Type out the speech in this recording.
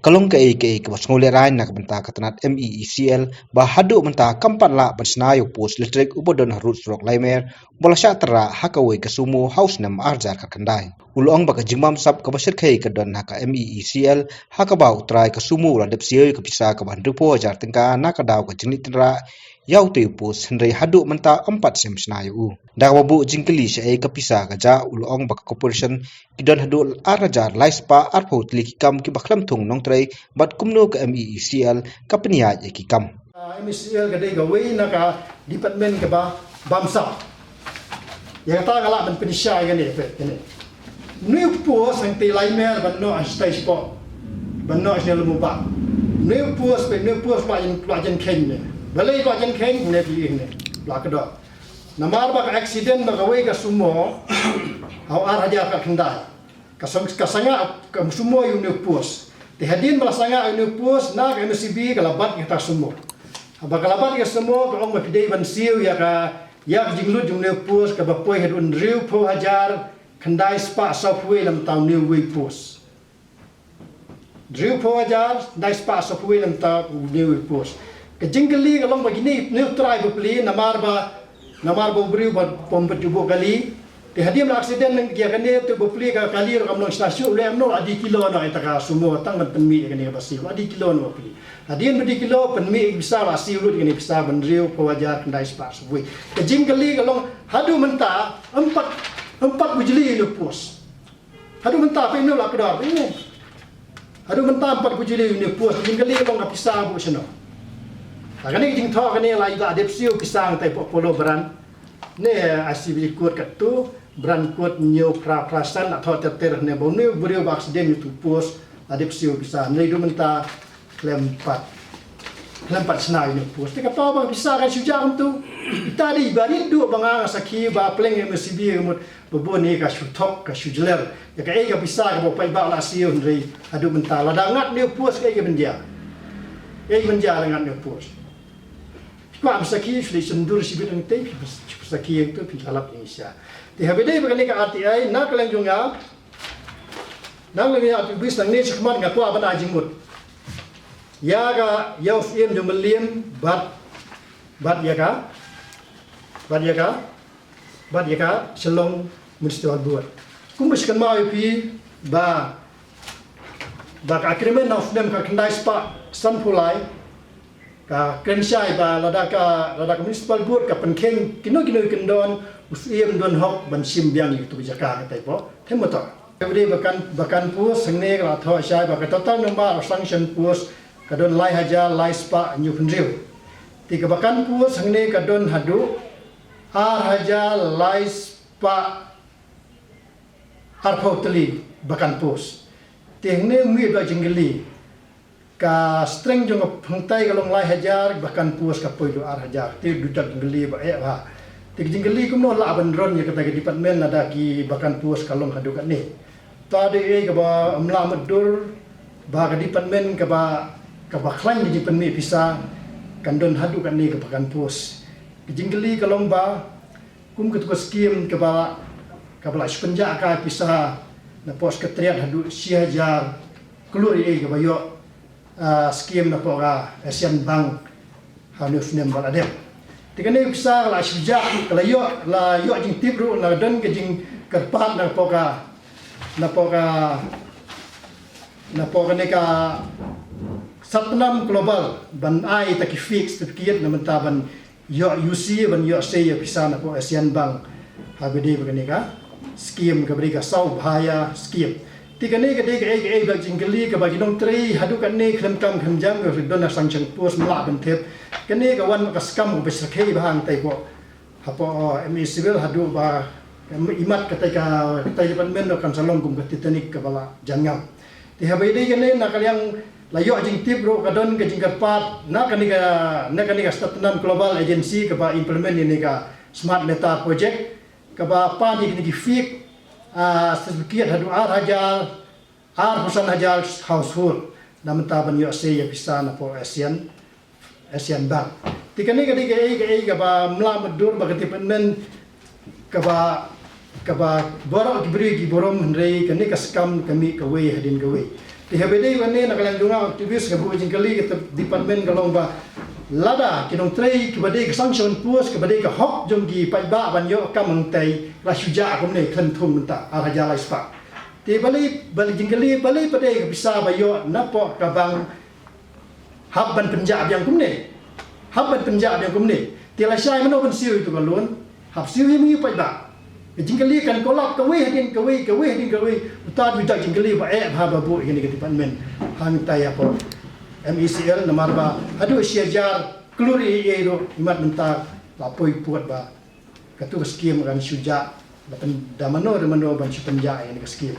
Kalong ke bas ngole rain nak benta katanat MEECL ba hadu benta kampan la bersnayo pos listrik ubodon harut strok laimer bola sya tera hakawe kesumo house nam arjar kakandai ulong ba jingmam sap ka basir kai kadon haka MEECL haka ba utrai kesumo la depsiyo ke bisa ka bandu po ajar tengka nakadaw ka jingni tera yau te pos hendrai hadu menta 4 sem snayo u dak babu jingkeli sya ka pisa ka ja ulong ba corporation kidon hadu arajar laispa arpo tlik kam ki baklam thung nong trai bat kumno ke MEECL ka penia ki kam MEECL ka dei gawe na ka department ka ba bamsa yang ta gala ban penisya ga ne pe ne new pos ang te laimer ban no stage po ban no asne lu ba new pos pa jen ken ne balai pa jen ken ne pi ne la ka do namar ba ka accident ba gawe ka sumo au ar haja ka kendai ka sanga ka sumo yu new pos te hadin bala sanga new pos na ka MCB ka labat ka sumo ba ka labat ka sumo ka ong ma pidei ban siu ya ka yak jinglut jung new pos ka ba poi hedun riu po hajar kendai spa software lam tau new way pos riu po hajar dai spa software lam tau new way pos ka jingli ka long ba gini new try ba pli namar ba briu ba pom jubo kali te hadim la accident nang kia kane tu bopli ka kali ro kamno stasio le amno adi kilo na ita ka sumo tang ban penmi kane ka basi adi kilo no pli hadim bedi kilo penmi bisa la siu kane bisa ban riu ko wajar kendai spas we ke jingkali kalong hadu menta empat bujili no pos hadu menta pe no la kedar ini hadu menta empat bujili no pos jingkali kalong ka bisa bu seno kane jing tho kane la ida adepsiu pisang tai polo beran ne asib kuat katu brand kuat new prasan atau terter ne bonu beriu aksiden itu pos adepsiu bisa ne do menta lempat senai ne pos te kata bang bisa kan sujam tu tadi bani du bang saki ba pleng MCB kemut beboni ka sutok ka sujler ya ka bisa ka pai ba la siu ndrei adu menta la dangat ne pos ka benja lengan ne pos kwa msaki shli sendur sibit ang tape msaki yang tu pinalap Indonesia ti habide bagani ka RTI na kalang junga nang lagi api bis nang ni sikmat nga kwa bana jingmut ya ga yaw fiem jumelian bat ya ka selong mustiwal buat kumbus kan mau pi ba ka agreement of them ka kendai spa sanpulai ka kensyai ba lada municipal board ka penkeng kino kendon usiem don hok ban sim biang itu bijaka ka taipo themoto every bakan pus sengne ka tho syai ba ka total number of sanction pus ka don lai haja lai spa new pendriu ti ka bakan pus sengne ka don hadu ar haja lai spa arpotli bakan pus tingne mi ba jingli ka streng jong phangtai kalong lai hajar bahkan puas ka poido ar hajar ti dutak geli ba ba ti jingeli kumno la ban ron ya kata department ada ki bahkan puas kalong hadu kat ni tadi ka ba amla madur ba ka department ka ba klan di penmi pisa kandon hadu kat ni ka bahkan puas jingeli kalong ba kum ketua skim ka ba penja ka pisa na pos ketriat hadu si hajar keluar ka ba yo skim na po ka Asian Bank hanuf nem baladem tikane bisa la suja la yo jing tibru la don ke jing kerpat na po ka ne ka satnam global ban ai ta ki fix ta kiet na mentaban yo UC ban yo say bisa na po Asian Bank habide begini ka skim ka beri ka sau bahaya skim tikane ka dei ba jingli ka bagi dong tri hadu kan ne khlem kam jam ka don na sanction pos mla ban thep kane ka wan ka skam ko besakhe bahang tai ko hapo MCB hadu ba imat ka tai ban men kan salong kum ka titanik ka bala jangam ti habai dei kane na kalyang layo jing tip ro ka don ka jingkat pat na kani ka statnam global agency ka ba implement ni ka smart meta project ka ba pa ni ki fik sedikit hadu ar husan hajar household namun taban yo say ya bisa na po Asian Bank tikani ka ba mla madur ba department ka ba borok diberi borom hendrai kani ka skam kami ka we hadin ka we Di HBD wane nak lang dunga aktivis ke bu jingkali ke department kalong ba lada kinong trei ke badai ke sanction puas ke badai ke hok jonggi pai ba ban yo kamang tai la suja ko ne kan thum ta ala jala spa ti bali jingkali bali badai ke bisa ba yo napo ka bang habban penjab yang kumne habban penjab yang kumne ti la syai mano ban siu itu kalun hab siu mi pai ba jingkali kan kolap ke weh din utad bidak jingkali ba ha ba bu ini ke department hang tai apa MECL namar ba adu syajar kluri ero imat mentar lapoi puat ba katu skim kan suja lapan damano ban penja ini ke skim